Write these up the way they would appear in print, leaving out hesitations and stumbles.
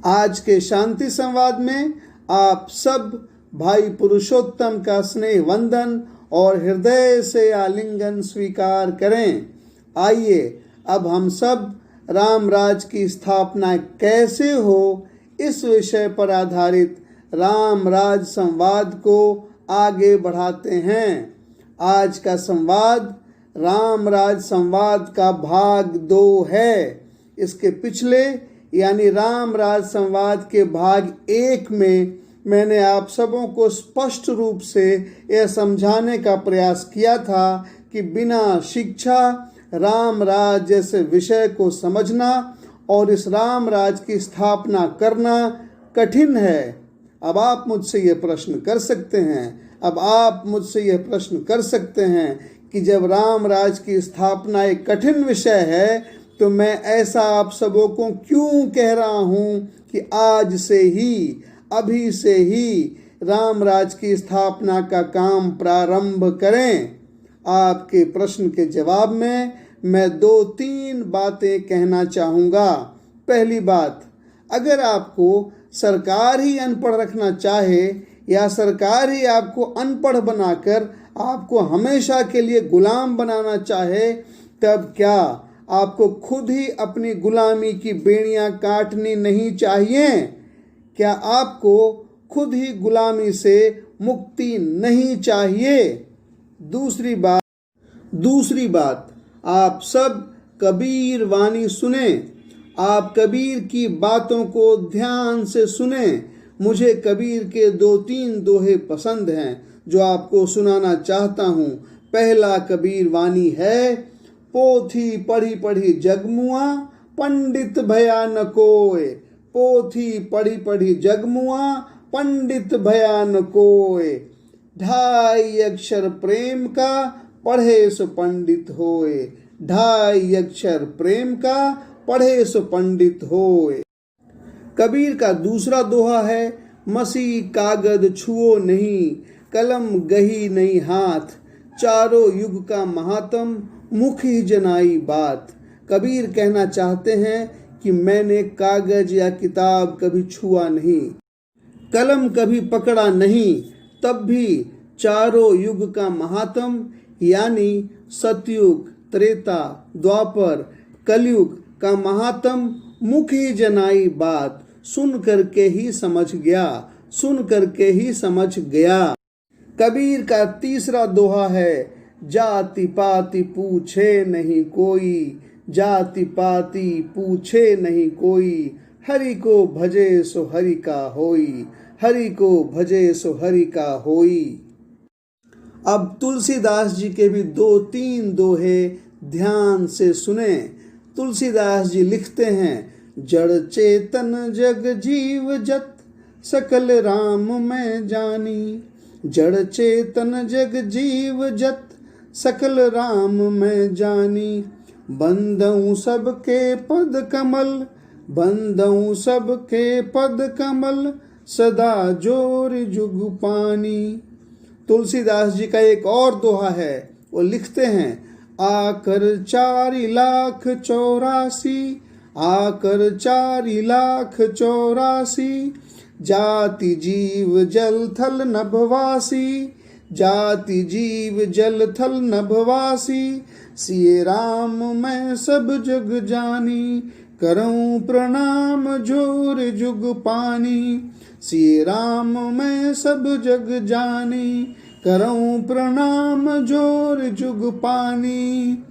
आज के शांति संवाद में आप सब भाई पुरुषोत्तम का स्नेह वंदन और हृदय से आलिंगन स्वीकार करें। आइए अब हम सब राम राज की स्थापना कैसे हो इस विषय पर आधारित राम राज संवाद को आगे बढ़ाते हैं। आज का संवाद राम राज संवाद का भाग 2 है। इसके पिछले यानी राम राज संवाद के भाग 1 में मैंने आप सबों को स्पष्ट रूप से यह समझाने का प्रयास किया था कि बिना शिक्षा राम राज जैसे विषय को समझना और इस राम राज की स्थापना करना कठिन है। अब आप मुझसे यह प्रश्न कर सकते हैं कि जब राम राज की स्थापना एक कठिन विषय है तो मैं ऐसा आप सबों को क्यों कह रहा हूं कि आज से ही, अभी से ही राम राज की स्थापना का काम प्रारंभ करें। आपके प्रश्न के जवाब में मैं 2-3 बातें कहना चाहूँगा। पहली बात, अगर आपको सरकार ही अनपढ़ रखना चाहे या सरकार ही आपको अनपढ़ बनाकर आपको हमेशा के लिए गुलाम बनाना चाहे, तब क्या आपको खुद ही अपनी गुलामी की बेड़ियां काटनी नहीं चाहिए? क्या आपको खुद ही गुलामी से मुक्ति नहीं चाहिए? दूसरी बात, आप सब कबीर वाणी सुने। आप कबीर की बातों को ध्यान से सुने। मुझे कबीर के 2-3 दोहे पसंद हैं जो आपको सुनाना चाहता हूँ। पहला कबीर वाणी है, पोथी पढ़ी पढ़ी जगमुआ पंडित भया न कोय। पोथी पढ़ी पढ़ी जगमुआ पंडित भया न कोय। 2.5 अक्षर प्रेम का पढ़े सो पंडित होए। 2.5 अक्षर प्रेम का पढ़े सो पंडित होए। कबीर का दूसरा दोहा है, मसी कागद छुओ नहीं, कलम गही नहीं हाथ, चारों युग का महात्म मुख ही जनाई बात। कबीर कहना चाहते हैं कि मैंने कागज या किताब कभी छुआ नहीं, कलम कभी पकड़ा नहीं, तब भी चारों युग का महात्म यानी सतयुग, त्रेता, द्वापर, कलयुग का महात्म मुख ही जनाई बात सुन करके ही समझ गया। कबीर का तीसरा दोहा है, जाति पाति पूछे नहीं कोई, जाति पाति पूछे नहीं कोई, हरि को भजे सो हरि का होई, हरि को भजे सो हरि का होई। अब तुलसीदास जी के भी 2-3 दोहे ध्यान से सुने। तुलसीदास जी लिखते हैं, जड़ चेतन जग जीव जत सकल राम मैं जानी। जड़ चेतन जग जीव जत सकल राम मैं जानी। बंदऊं सबके पद कमल, बंदऊं सबके पद कमल, सदा जोर जुग पानी। तुलसीदास जी का एक और दोहा है, वो लिखते हैं, आकर 4,84,000, आकर 4,84,000, जाति जीव जल थल नभवासी, जाति जीव जल थल नभवासी। सिए राम मैं सब जग जानी, करऊं प्रणाम जोर जुग पानी। सिए राम मैं सब जग जानी, करऊं प्रणाम जोर जुग पानी।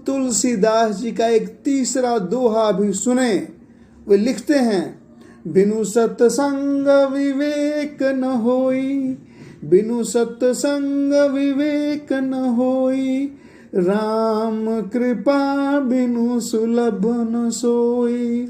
तुलसीदास जी का एक तीसरा दोहा भी सुने। वे लिखते हैं, बिनु सत्संग विवेक न होई, बिनु सत्संग विवेक न होई, राम कृपा बिनु सुलभ न सोई,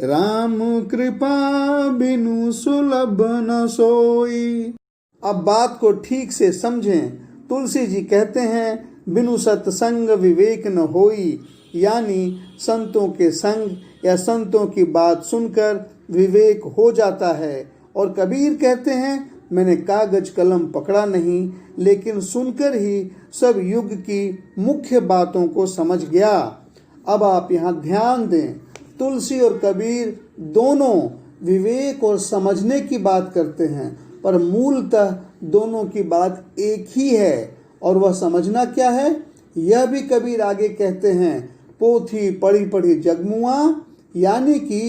राम कृपा बिनु सुलभ न सोई। अब बात को ठीक से समझें। तुलसी जी कहते हैं, बिनु सत्संग विवेक न होई, यानी संतों के संग या संतों की बात सुनकर विवेक हो जाता है। और कबीर कहते हैं, मैंने कागज कलम पकड़ा नहीं, लेकिन सुनकर ही सब युग की मुख्य बातों को समझ गया। अब आप यहाँ ध्यान दें, तुलसी और कबीर दोनों विवेक और समझने की बात करते हैं, पर मूलतः दोनों की बात एक ही है। और वह समझना क्या है? यह भी कबीर आगे कहते हैं, पोथी पढ़ी पढ़ी जगमुआ, यानी कि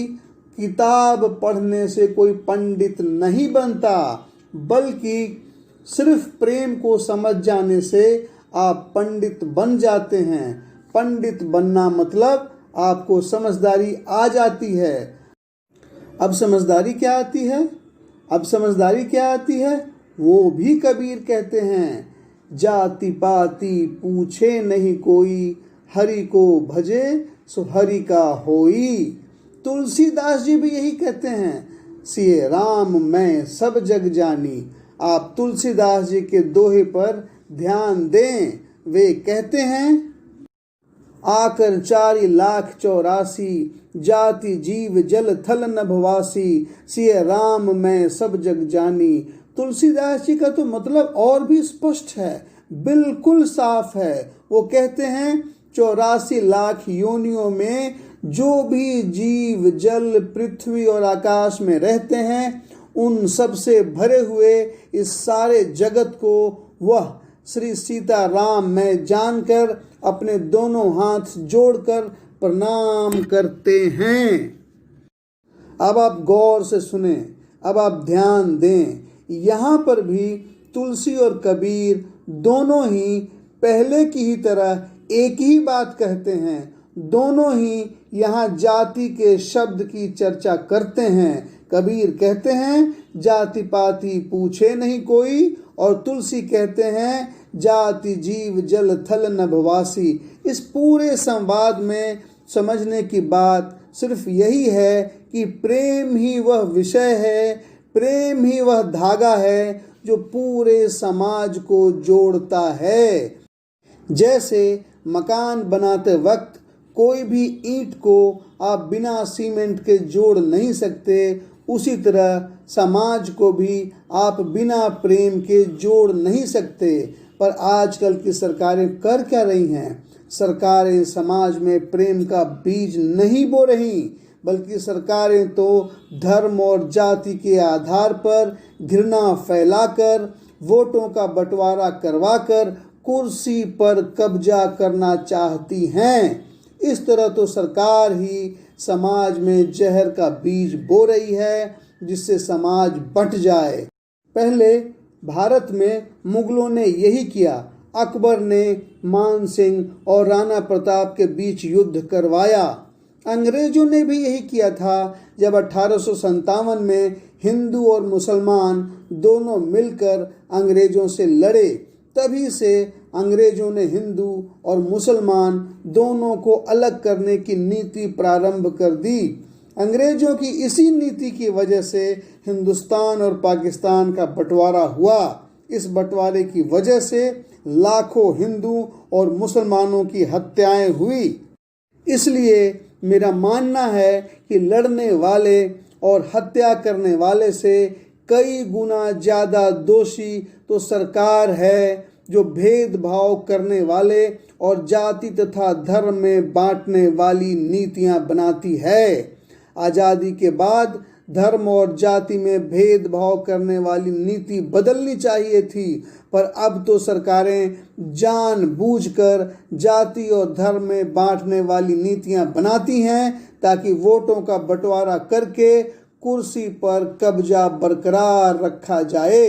किताब पढ़ने से कोई पंडित नहीं बनता, बल्कि सिर्फ प्रेम को समझ जाने से आप पंडित बन जाते हैं। पंडित बनना मतलब आपको समझदारी आ जाती है। अब समझदारी क्या आती है? वो भी कबीर कहते हैं, जाति पाति पूछे नहीं कोई, हरि को भजे सो हरि का होई। तुलसीदास जी भी यही कहते हैं, सिए राम मैं सब जग जानी। आप तुलसीदास जी के दोहे पर ध्यान दें। वे कहते हैं, आकर 4,84,00,000 जाति जीव जल थल नभवासी, सिए राम मैं सब जग जानी। तुलसीदास जी का तो मतलब और भी स्पष्ट है, बिल्कुल साफ है। वो कहते हैं 84 लाख योनियों में जो भी जीव जल पृथ्वी और आकाश में रहते हैं, उन सब से भरे हुए इस सारे जगत को वह श्री सीता राम में जानकर अपने दोनों हाथ जोड़कर प्रणाम करते हैं। अब आप गौर से सुने, अब आप ध्यान दें। यहाँ पर भी तुलसी और कबीर दोनों ही पहले की ही तरह एक ही बात कहते हैं। दोनों ही यहाँ जाति के शब्द की चर्चा करते हैं। कबीर कहते हैं, जाति पाति पूछे नहीं कोई, और तुलसी कहते हैं, जाति जीव जल थल नभवासी। इस पूरे संवाद में समझने की बात सिर्फ यही है कि प्रेम ही वह विषय है, प्रेम ही वह धागा है जो पूरे समाज को जोड़ता है। जैसे मकान बनाते वक्त कोई भी ईंट को आप बिना सीमेंट के जोड़ नहीं सकते, उसी तरह समाज को भी आप बिना प्रेम के जोड़ नहीं सकते। पर आजकल की सरकारें कर क्या रही हैं? सरकारें समाज में प्रेम का बीज नहीं बो रही, बल्कि सरकारें तो धर्म और जाति के आधार पर घृणा फैलाकर, वोटों का बंटवारा करवाकर कुर्सी पर कब्जा करना चाहती हैं। इस तरह तो सरकार ही समाज में जहर का बीज बो रही है, जिससे समाज बंट जाए। पहले भारत में मुगलों ने यही किया। अकबर ने मान सिंह और राणा प्रताप के बीच युद्ध करवाया। अंग्रेजों ने भी यही किया था। जब 1857 में हिंदू और मुसलमान दोनों मिलकर अंग्रेजों से लड़े, तभी से अंग्रेजों ने हिंदू और मुसलमान दोनों को अलग करने की नीति प्रारंभ कर दी। अंग्रेजों की इसी नीति की वजह से हिंदुस्तान और पाकिस्तान का बंटवारा हुआ। इस बंटवारे की वजह से लाखों हिंदू और मुसलमानों की हत्याएं हुई। इसलिए मेरा मानना है कि लड़ने वाले और हत्या करने वाले से कई गुना ज्यादा दोषी तो सरकार है, जो भेदभाव करने वाले और जाति तथा धर्म में बांटने वाली नीतियां बनाती है। आज़ादी के बाद धर्म और जाति में भेदभाव करने वाली नीति बदलनी चाहिए थी, पर अब तो सरकारें जानबूझकर जाति और धर्म में बांटने वाली नीतियां बनाती हैं, ताकि वोटों का बंटवारा करके कुर्सी पर कब्जा बरकरार रखा जाए।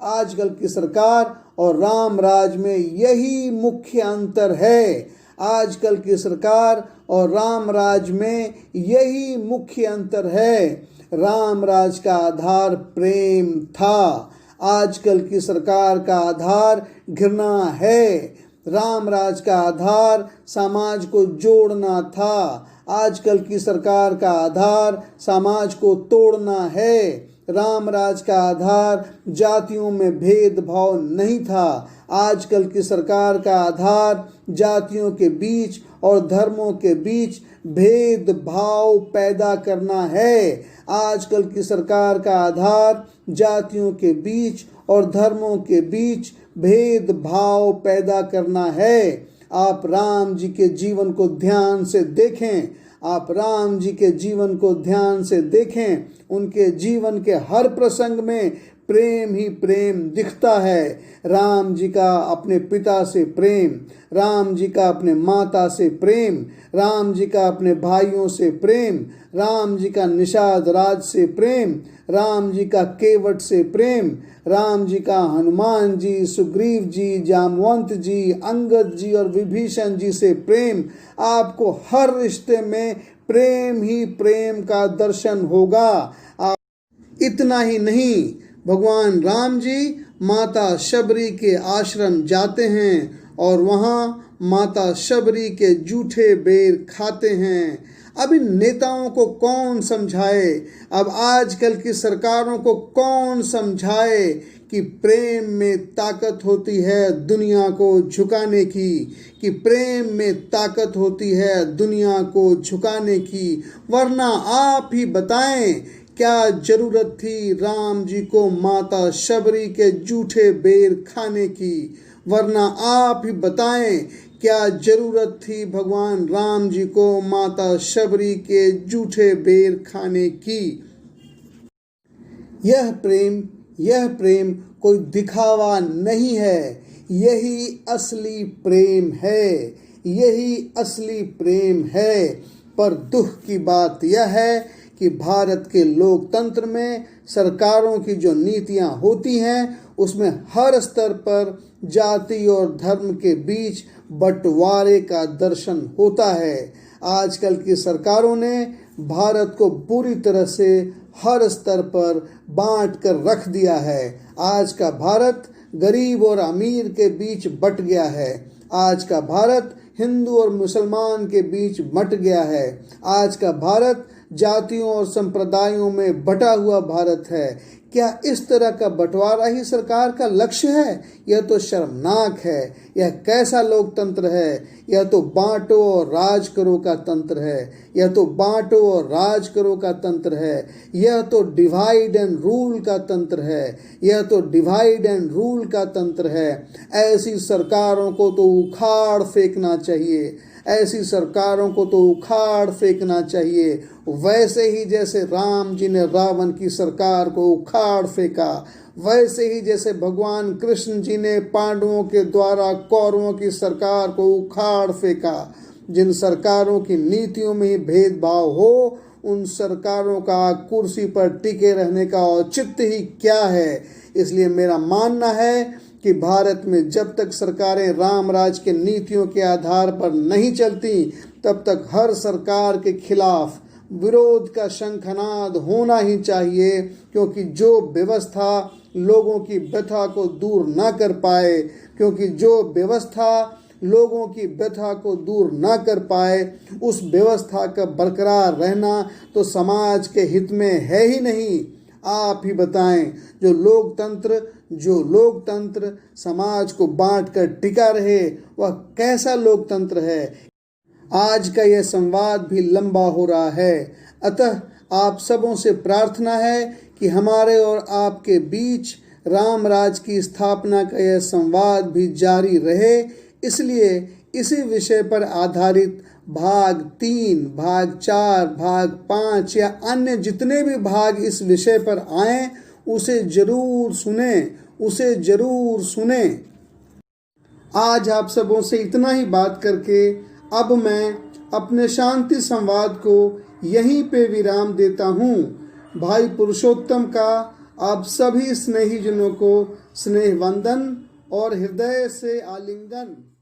आजकल की सरकार और राम राज में यही मुख्य अंतर है। आजकल की सरकार और राम राज में यही मुख्य अंतर है। राम राज का आधार प्रेम था, आजकल की सरकार का आधार घृणा है। राम राज का आधार समाज को जोड़ना था, आजकल की सरकार का आधार समाज को तोड़ना है। राम राज का आधार जातियों में भेदभाव नहीं था, आजकल की सरकार का आधार जातियों के बीच और धर्मों के बीच भेदभाव पैदा करना है। आजकल की सरकार का आधार जातियों के बीच और धर्मों के बीच भेदभाव पैदा करना है। आप राम जी के जीवन को ध्यान से देखें। आप राम जी के जीवन को ध्यान से देखें, उनके जीवन के हर प्रसंग में प्रेम ही प्रेम दिखता है। राम जी का अपने पिता से प्रेम, राम जी का अपने माता से प्रेम, राम जी का अपने भाइयों से प्रेम, राम जी का निषाद राज से प्रेम, राम जी का केवट से प्रेम, राम जी का हनुमान जी, सुग्रीव जी, जामवंत जी, अंगद जी और विभीषण जी से प्रेम। आपको हर रिश्ते में प्रेम ही प्रेम का दर्शन होगा। इतना ही नहीं, भगवान राम जी माता शबरी के आश्रम जाते हैं और वहाँ माता शबरी के जूठे बेर खाते हैं। अब इन नेताओं को कौन समझाए, अब आजकल की सरकारों को कौन समझाए कि प्रेम में ताकत होती है दुनिया को झुकाने की, कि प्रेम में ताकत होती है दुनिया को झुकाने की। वरना आप ही बताएं, क्या जरूरत थी राम जी को माता शबरी के जूठे बेर खाने की? वरना आप ही बताएं, क्या जरूरत थी भगवान राम जी को माता शबरी के जूठे बेर खाने की? यह प्रेम कोई दिखावा नहीं है, यही असली प्रेम है, यही असली प्रेम है। पर दुख की बात यह है कि भारत के लोकतंत्र में सरकारों की जो नीतियां होती हैं उसमें हर स्तर पर जाति और धर्म के बीच बंटवारे का दर्शन होता है। आजकल की सरकारों ने भारत को बुरी तरह से हर स्तर पर बांट कर रख दिया है। आज का भारत गरीब और अमीर के बीच बट गया है। आज का भारत हिंदू और मुसलमान के बीच बट गया है। आज का भारत जातियों और संप्रदायों में बटा हुआ भारत है। क्या इस तरह का बंटवारा ही सरकार का लक्ष्य है? यह तो शर्मनाक है। यह कैसा लोकतंत्र है? यह तो बांटो और राज करो का तंत्र है। यह तो बांटो और राज करो का तंत्र है। यह तो डिवाइड एंड रूल का तंत्र है। यह तो डिवाइड एंड रूल का तंत्र है। ऐसी सरकारों को तो उखाड़ फेंकना चाहिए। ऐसी सरकारों को तो उखाड़ फेंकना चाहिए। वैसे ही जैसे राम जी ने रावण की सरकार को उखाड़ फेंका, वैसे ही जैसे भगवान कृष्ण जी ने पांडवों के द्वारा कौरवों की सरकार को उखाड़ फेंका। जिन सरकारों की नीतियों में ही भेदभाव हो, उन सरकारों का कुर्सी पर टिके रहने का औचित्य ही क्या है। इसलिए मेरा मानना है कि भारत में जब तक सरकारें राम राज के नीतियों के आधार पर नहीं चलती, तब तक हर सरकार के खिलाफ विरोध का शंखनाद होना ही चाहिए। क्योंकि जो व्यवस्था लोगों की व्यथा को दूर न कर पाए, क्योंकि जो व्यवस्था लोगों की व्यथा को दूर न कर पाए, उस व्यवस्था का बरकरार रहना तो समाज के हित में है ही नहीं। आप ही बताएं, जो लोकतंत्र समाज को बांट कर टिका रहे, वह कैसा लोकतंत्र है? आज का यह संवाद भी लंबा हो रहा है, अतः आप सबों से प्रार्थना है कि हमारे और आपके बीच राम राज की स्थापना का यह संवाद भी जारी रहे। इसलिए इसी विषय पर आधारित भाग 3, भाग 4, भाग 5 या अन्य जितने भी भाग इस विषय पर आएं, उसे जरूर सुने। आज आप सबों से इतना ही बात करके अब मैं अपने शांति संवाद को यहीं पे विराम देता हूँ। भाई पुरुषोत्तम का आप सभी स्नेहीजनों को स्नेह वंदन और हृदय से आलिंगन।